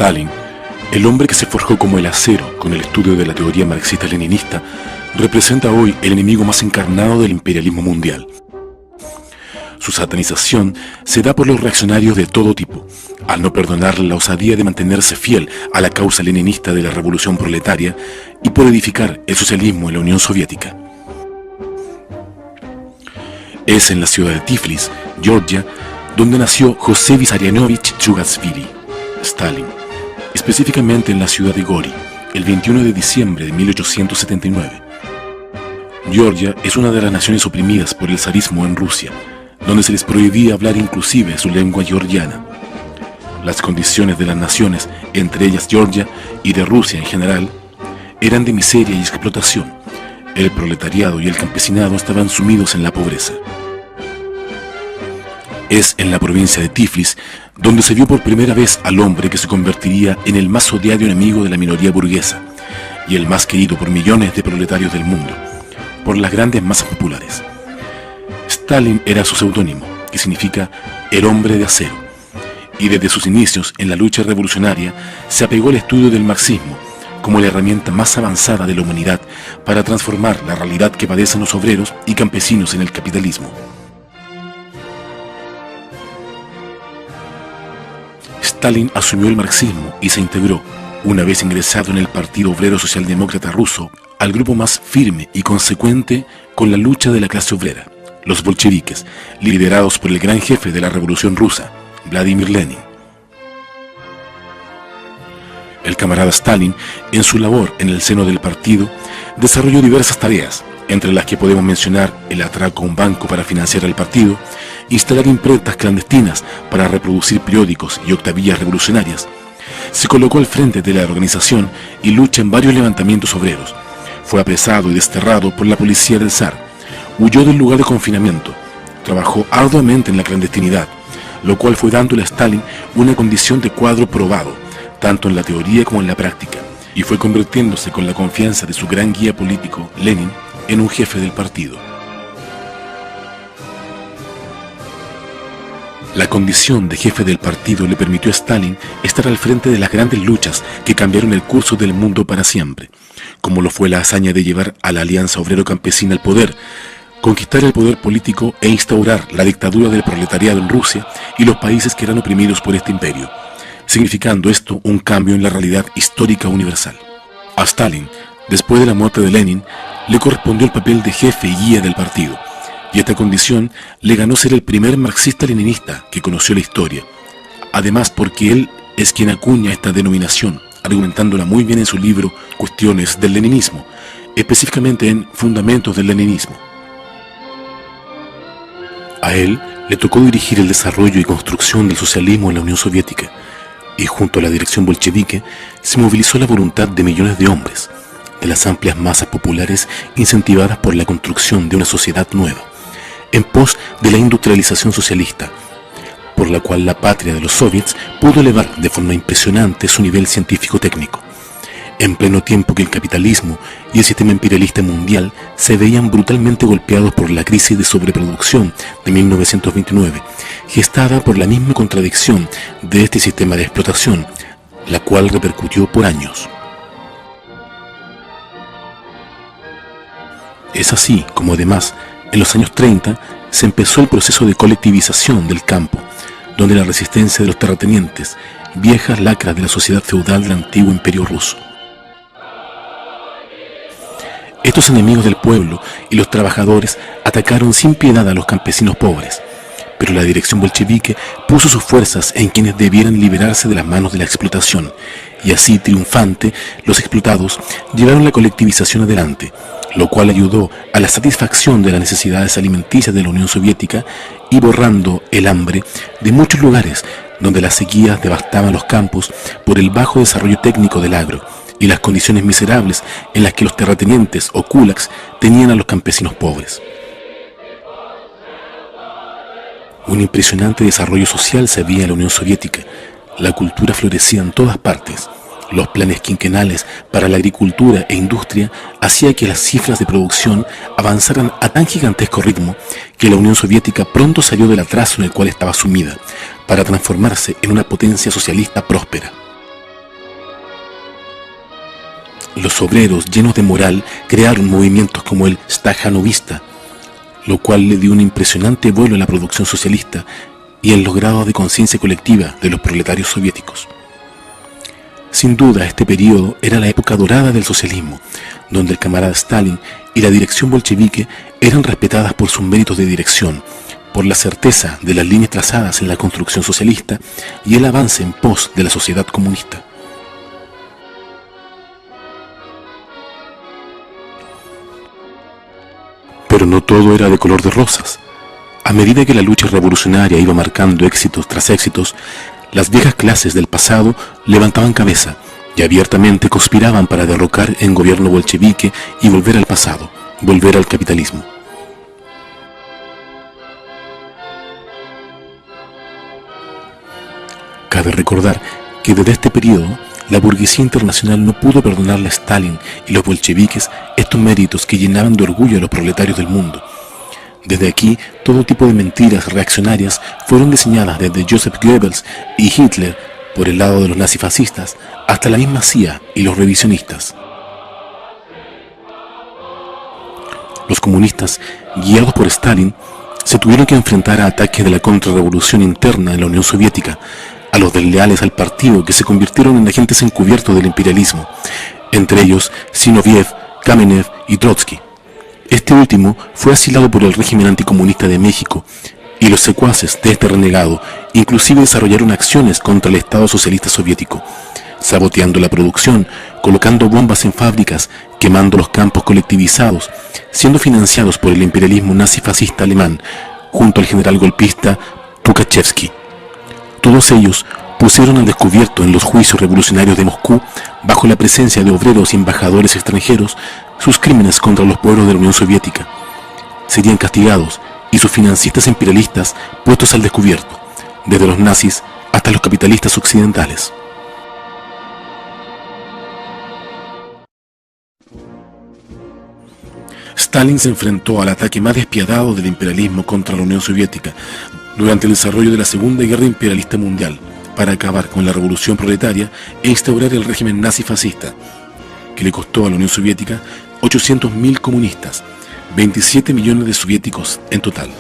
Stalin, el hombre que se forjó como el acero con el estudio de la teoría marxista-leninista, representa hoy el enemigo más encarnado del imperialismo mundial. Su satanización se da por los reaccionarios de todo tipo, al no perdonar la osadía de mantenerse fiel a la causa leninista de la revolución proletaria y por edificar el socialismo en la Unión Soviética. Es en la ciudad de Tiflis, Georgia, donde nació José Vissarionovich Djugashvili, Stalin, específicamente en la ciudad de Gori, el 21 de diciembre de 1879. Georgia es una de las naciones oprimidas por el zarismo en Rusia, donde se les prohibía hablar inclusive su lengua georgiana. Las condiciones de las naciones, entre ellas Georgia y de Rusia en general, eran de miseria y explotación. El proletariado y el campesinado estaban sumidos en la pobreza. Es en la provincia de Tiflis donde se vio por primera vez al hombre que se convertiría en el más odiado enemigo de la minoría burguesa y el más querido por millones de proletarios del mundo, por las grandes masas populares. Stalin era su seudónimo, que significa el hombre de acero, y desde sus inicios en la lucha revolucionaria se apegó al estudio del marxismo como la herramienta más avanzada de la humanidad para transformar la realidad que padecen los obreros y campesinos en el capitalismo. Stalin asumió el marxismo y se integró, una vez ingresado en el Partido Obrero Socialdemócrata Ruso, al grupo más firme y consecuente con la lucha de la clase obrera, los bolcheviques, liderados por el gran jefe de la Revolución Rusa, Vladimir Lenin. El camarada Stalin, en su labor en el seno del partido, desarrolló diversas tareas, entre las que podemos mencionar el atraco a un banco para financiar el partido, instalar imprentas clandestinas para reproducir periódicos y octavillas revolucionarias. Se colocó al frente de la organización y lucha en varios levantamientos obreros. Fue apresado y desterrado por la policía del zar. Huyó del lugar de confinamiento. Trabajó arduamente en la clandestinidad, lo cual fue dándole a Stalin una condición de cuadro probado, tanto en la teoría como en la práctica, y fue convirtiéndose con la confianza de su gran guía político, Lenin, en un jefe del partido. La condición de jefe del partido le permitió a Stalin estar al frente de las grandes luchas que cambiaron el curso del mundo para siempre, como lo fue la hazaña de llevar a la Alianza Obrero-Campesina al poder, conquistar el poder político e instaurar la dictadura del proletariado en Rusia y los países que eran oprimidos por este imperio, significando esto un cambio en la realidad histórica universal. A Stalin, después de la muerte de Lenin, le correspondió el papel de jefe y guía del partido, y esta condición le ganó ser el primer marxista-leninista que conoció la historia, además porque él es quien acuña esta denominación, argumentándola muy bien en su libro Cuestiones del Leninismo, específicamente en Fundamentos del Leninismo. A él le tocó dirigir el desarrollo y construcción del socialismo en la Unión Soviética, y junto a la dirección bolchevique se movilizó la voluntad de millones de hombres, de las amplias masas populares incentivadas por la construcción de una sociedad nueva, en pos de la industrialización socialista, por la cual la patria de los soviets pudo elevar de forma impresionante su nivel científico-técnico, en pleno tiempo que el capitalismo y el sistema imperialista mundial se veían brutalmente golpeados por la crisis de sobreproducción de 1929, gestada por la misma contradicción de este sistema de explotación, la cual repercutió por años. Es así como además, en los años 30, se empezó el proceso de colectivización del campo, donde la resistencia de los terratenientes, viejas lacras de la sociedad feudal del antiguo imperio ruso. Estos enemigos del pueblo y los trabajadores atacaron sin piedad a los campesinos pobres, pero la dirección bolchevique puso sus fuerzas en quienes debieran liberarse de las manos de la explotación, y así triunfante, los explotados llevaron la colectivización adelante, lo cual ayudó a la satisfacción de las necesidades alimenticias de la Unión Soviética y borrando el hambre de muchos lugares donde las sequías devastaban los campos por el bajo desarrollo técnico del agro y las condiciones miserables en las que los terratenientes o kulaks tenían a los campesinos pobres. Un impresionante desarrollo social se veía en la Unión Soviética. La cultura florecía en todas partes. Los planes quinquenales para la agricultura e industria hacían que las cifras de producción avanzaran a tan gigantesco ritmo que la Unión Soviética pronto salió del atraso en el cual estaba sumida para transformarse en una potencia socialista próspera. los obreros, llenos de moral, crearon movimientos como el Stajanovista, lo cual le dio un impresionante vuelo a la producción socialista y en los grados de conciencia colectiva de los proletarios soviéticos. Sin duda, este periodo era la época dorada del socialismo, donde el camarada Stalin y la dirección bolchevique eran respetadas por sus méritos de dirección, por la certeza de las líneas trazadas en la construcción socialista y el avance en pos de la sociedad comunista. Pero no todo era de color de rosas. A medida que la lucha revolucionaria iba marcando éxitos tras éxitos, las viejas clases del pasado levantaban cabeza y abiertamente conspiraban para derrocar el gobierno bolchevique y volver al pasado, volver al capitalismo. Cabe recordar que desde este periodo, la burguesía internacional no pudo perdonarle a Stalin y los bolcheviques estos méritos que llenaban de orgullo a los proletarios del mundo. Desde aquí, todo tipo de mentiras reaccionarias fueron diseñadas desde Joseph Goebbels y Hitler por el lado de los nazifascistas hasta la misma CIA y los revisionistas. Los comunistas, guiados por Stalin, se tuvieron que enfrentar a ataques de la contrarrevolución interna en la Unión Soviética, a los desleales al partido que se convirtieron en agentes encubiertos del imperialismo, entre ellos Zinoviev, Kamenev y Trotsky. Este último fue asilado por el régimen anticomunista de México y los secuaces de este renegado inclusive desarrollaron acciones contra el Estado Socialista Soviético, saboteando la producción, colocando bombas en fábricas, quemando los campos colectivizados, siendo financiados por el imperialismo nazifascista alemán, junto al general golpista Tukhachevsky. Todos ellos pusieron al descubierto en los juicios revolucionarios de Moscú, bajo la presencia de obreros y embajadores extranjeros, sus crímenes contra los pueblos de la Unión Soviética. Serían castigados y sus financistas imperialistas puestos al descubierto, desde los nazis hasta los capitalistas occidentales. Stalin se enfrentó al ataque más despiadado del imperialismo contra la Unión Soviética durante el desarrollo de la Segunda Guerra Imperialista Mundial, para acabar con la revolución proletaria e instaurar el régimen nazi-fascista, que le costó a la Unión Soviética 800.000 comunistas, 27 millones de soviéticos en total.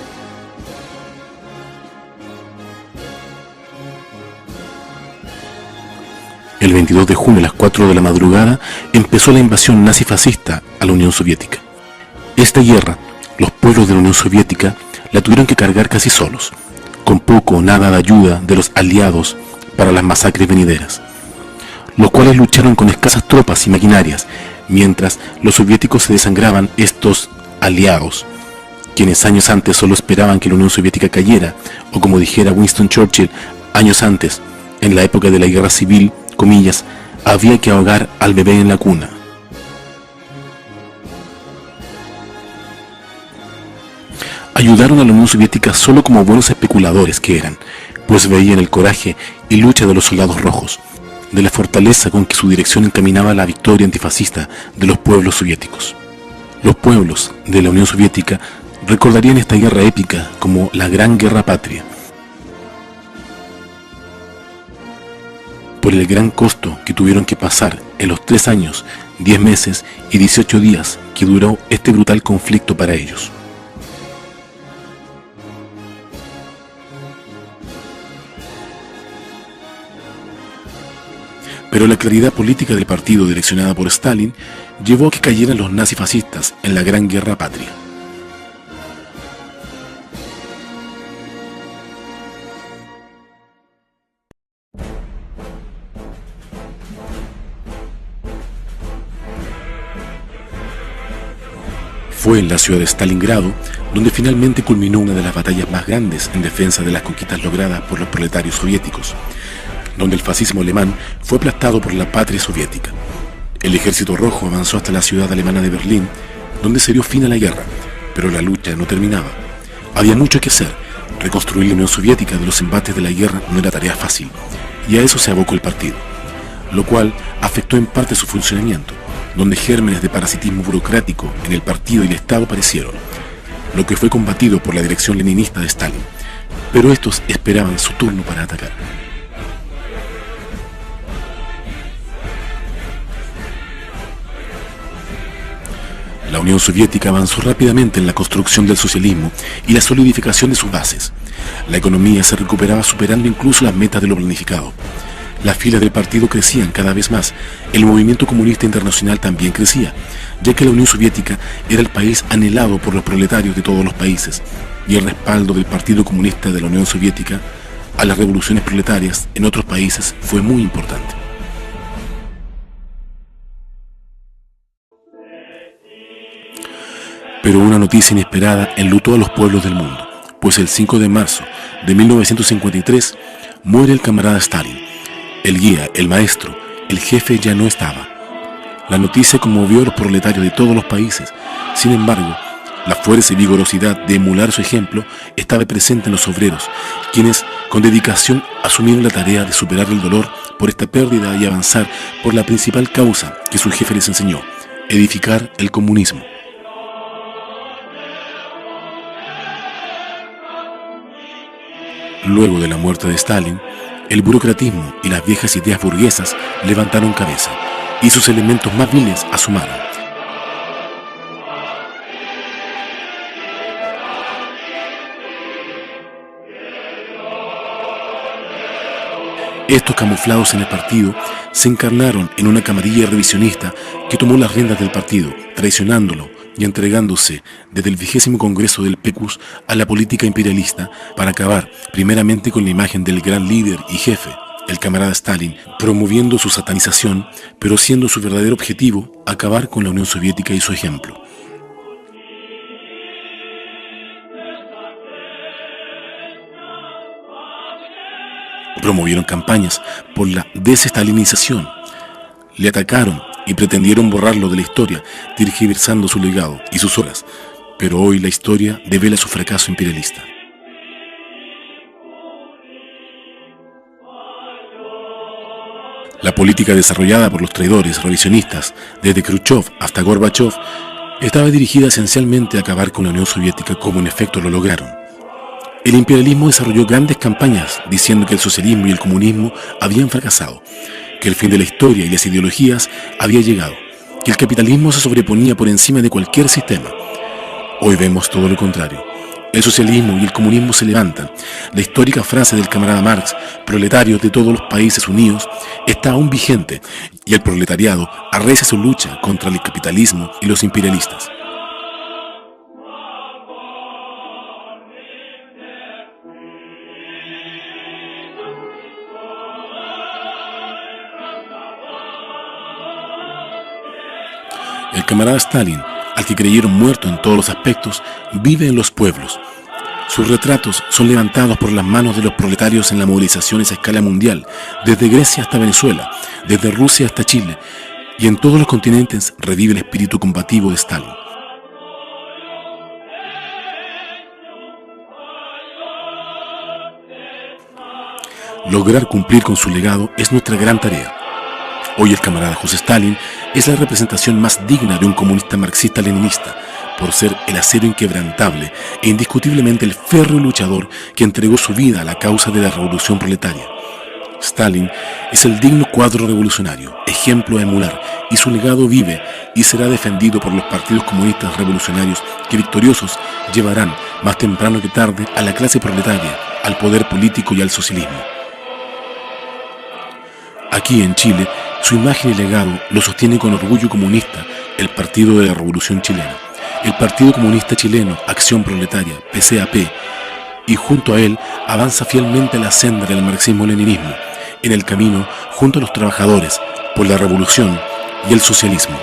El 22 de junio a las 4 de la madrugada empezó la invasión nazi-fascista a la Unión Soviética. Esta guerra, los pueblos de la Unión Soviética la tuvieron que cargar casi solos, con poco o nada de ayuda de los aliados para las masacres venideras, los cuales lucharon con escasas tropas y maquinarias, mientras los soviéticos se desangraban estos aliados, quienes años antes solo esperaban que la Unión Soviética cayera, o como dijera Winston Churchill años antes, en la época de la guerra civil, comillas, había que ahogar al bebé en la cuna. Ayudaron a la Unión Soviética solo como buenos especuladores que eran, pues veían el coraje y lucha de los soldados rojos, de la fortaleza con que su dirección encaminaba a la victoria antifascista de los pueblos soviéticos. Los pueblos de la Unión Soviética recordarían esta guerra épica como la Gran Guerra Patria, por el gran costo que tuvieron que pasar en los 3 años, 10 meses y 18 días que duró este brutal conflicto para ellos. Pero la claridad política del partido direccionada por Stalin llevó a que cayeran los nazifascistas en la Gran Guerra Patria. Fue en la ciudad de Stalingrado donde finalmente culminó una de las batallas más grandes en defensa de las conquistas logradas por los proletarios soviéticos, donde el fascismo alemán fue aplastado por la patria soviética. El ejército rojo avanzó hasta la ciudad alemana de Berlín, donde se dio fin a la guerra, pero la lucha no terminaba. Había mucho que hacer. Reconstruir la Unión Soviética de los embates de la guerra no era tarea fácil, y a eso se abocó el partido, lo cual afectó en parte su funcionamiento, donde gérmenes de parasitismo burocrático en el partido y el Estado aparecieron, lo que fue combatido por la dirección leninista de Stalin, pero estos esperaban su turno para atacar. La Unión Soviética avanzó rápidamente en la construcción del socialismo y la solidificación de sus bases. La economía se recuperaba superando incluso las metas de lo planificado. Las filas del partido crecían cada vez más. El movimiento comunista internacional también crecía, ya que la Unión Soviética era el país anhelado por los proletarios de todos los países, y el respaldo del Partido Comunista de la Unión Soviética a las revoluciones proletarias en otros países fue muy importante. Pero una noticia inesperada enlutó a los pueblos del mundo, pues el 5 de marzo de 1953 muere el camarada Stalin. El guía, el maestro, el jefe ya no estaba. La noticia conmovió a los proletarios de todos los países. Sin embargo, la fuerza y vigorosidad de emular su ejemplo estaba presente en los obreros, quienes con dedicación asumieron la tarea de superar el dolor por esta pérdida y avanzar por la principal causa que su jefe les enseñó: edificar el comunismo. Luego de la muerte de Stalin, el burocratismo y las viejas ideas burguesas levantaron cabeza, y sus elementos más viles asomaron. Estos camuflados en el partido se encarnaron en una camarilla revisionista que tomó las riendas del partido, traicionándolo y entregándose desde el 20º Congreso del PECUS a la política imperialista para acabar primeramente con la imagen del gran líder y jefe, el camarada Stalin, promoviendo su satanización, pero siendo su verdadero objetivo acabar con la Unión Soviética y su ejemplo. Promovieron campañas por la desestalinización, le atacaron y pretendieron borrarlo de la historia, tergiversando su legado y sus obras, pero hoy la historia devela su fracaso imperialista. La política desarrollada por los traidores revisionistas, desde Khrushchev hasta Gorbachev, estaba dirigida esencialmente a acabar con la Unión Soviética, como en efecto lo lograron. El imperialismo desarrolló grandes campañas diciendo que el socialismo y el comunismo habían fracasado, que el fin de la historia y las ideologías había llegado, que el capitalismo se sobreponía por encima de cualquier sistema. Hoy vemos todo lo contrario. El socialismo y el comunismo se levantan. La histórica frase del camarada Marx, proletarios de todos los países unidos, está aún vigente, y el proletariado arrecia su lucha contra el capitalismo y los imperialistas. El camarada Stalin, al que creyeron muerto en todos los aspectos, vive en los pueblos. Sus retratos son levantados por las manos de los proletarios en las movilizaciones a escala mundial, desde Grecia hasta Venezuela, desde Rusia hasta Chile, y en todos los continentes revive el espíritu combativo de Stalin. Lograr cumplir con su legado es nuestra gran tarea. Hoy el camarada José Stalin es la representación más digna de un comunista marxista-leninista, por ser el acero inquebrantable e indiscutiblemente el férreo luchador que entregó su vida a la causa de la revolución proletaria. Stalin es el digno cuadro revolucionario, ejemplo a emular, y su legado vive y será defendido por los partidos comunistas revolucionarios que, victoriosos, llevarán más temprano que tarde a la clase proletaria, al poder político y al socialismo. Aquí en Chile, su imagen y legado lo sostiene con orgullo comunista el Partido de la Revolución Chilena, el Partido Comunista Chileno, Acción Proletaria, PCAP, y junto a él avanza fielmente la senda del marxismo-leninismo, en el camino junto a los trabajadores por la revolución y el socialismo.